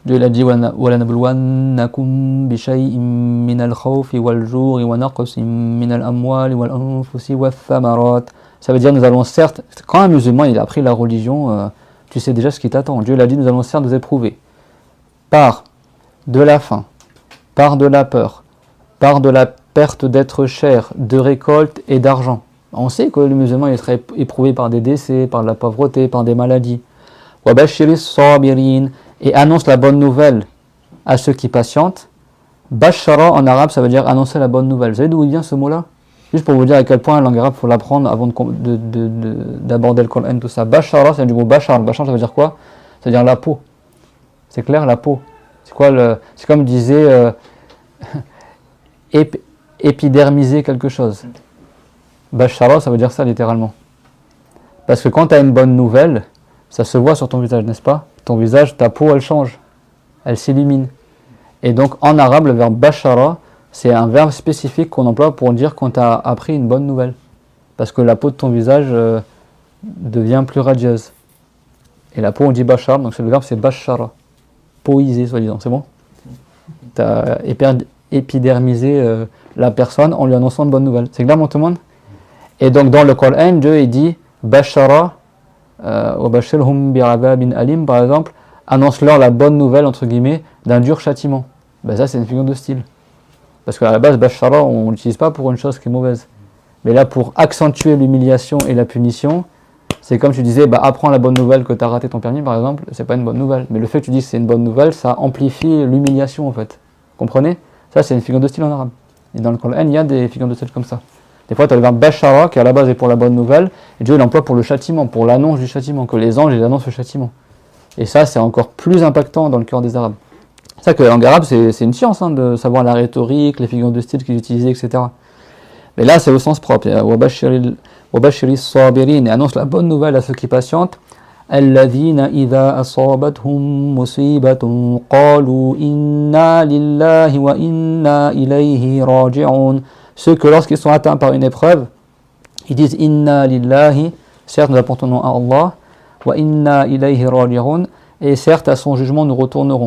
Dieu il a dit وَلَنَبْلُوَنَّكُمْ بِشَيْءٍ مِّنَ الْخَوْفِ وَالْجُوعِ وَنَقْصٍ مِّنَ الْأَمْوَالِ وَالْأَنفُسِ وَالثَّمَرَاتِ. Ça veut dire nous allons certes, quand un musulman il a appris la religion, tu sais déjà ce qui t'attend. Dieu il a dit nous allons certes nous éprouver par de la faim, par de la peur, par de la perte d'être cher, de récolte et d'argent. On sait que le musulman il serait éprouvé par des décès, par de la pauvreté, par des maladies. وَبَشِّرِ الصَّابِرِينَ. Et annonce la bonne nouvelle à ceux qui patientent. Bashara en arabe ça veut dire annoncer la bonne nouvelle. Vous savez d'où il vient ce mot-là? Juste pour vous dire à quel point la langue arabe il faut l'apprendre avant d'aborder le Coran, tout ça. Bashara c'est du mot bashar. Bashar ça veut dire quoi? Ça veut dire la peau. C'est clair, la peau. C'est quoi c'est comme disait épidermiser quelque chose. Bashara ça veut dire ça littéralement. Parce que quand tu as une bonne nouvelle, ça se voit sur ton visage, n'est-ce pas? Ton visage, ta peau, elle change, elle s'illumine. Et donc, en arabe, le verbe bashara, c'est un verbe spécifique qu'on emploie pour dire quand tu as appris une bonne nouvelle. Parce que la peau de ton visage devient plus radieuse. Et la peau, on dit bashar, donc le verbe c'est bashara. Poiser, soi-disant, c'est bon? Tu as épidermisé la personne en lui annonçant une bonne nouvelle. C'est clair, tout le monde? Et donc, dans le Coran, Dieu il dit bashara. Par exemple, annonce-leur la bonne nouvelle entre guillemets d'un dur châtiment. Ben ça c'est une figure de style. Parce qu'à la base, bashara, on l'utilise pas pour une chose qui est mauvaise. Mais là, pour accentuer l'humiliation et la punition, c'est comme tu disais, apprends la bonne nouvelle que tu as raté ton permis par exemple, c'est pas une bonne nouvelle. Mais le fait que tu dis que c'est une bonne nouvelle, ça amplifie l'humiliation en fait. Comprenez? Ça c'est une figure de style en arabe. Et dans le Coran, il y a des figures de style comme ça. Des fois, tu as le verbe bashara qui à la base est pour la bonne nouvelle, et Dieu l'emploie pour le châtiment, pour l'annonce du châtiment, que les anges ils annoncent le châtiment. Et ça, c'est encore plus impactant dans le cœur des Arabes. C'est ça que la langue arabe, c'est une science de savoir la rhétorique, les figures de style qu'ils utilisaient, etc. Mais là, c'est au sens propre. وَبَشِّرِ الصَّابِرِينَ. Et annonce la bonne nouvelle à ceux qui patientent. الَّذِينَ إِذَا أَصَابَتْهُم مُّصِيبَةٌ قَالُوا إِنَّا لِلَّهِ وَإِنَّا إِلَيْهِ رَاجِعُونَ. Ceux que lorsqu'ils sont atteints par une épreuve, ils disent Inna lillahi, certes nous apportons à Allah, wa inna ilayhi raji'un, et certes à son jugement nous retournerons.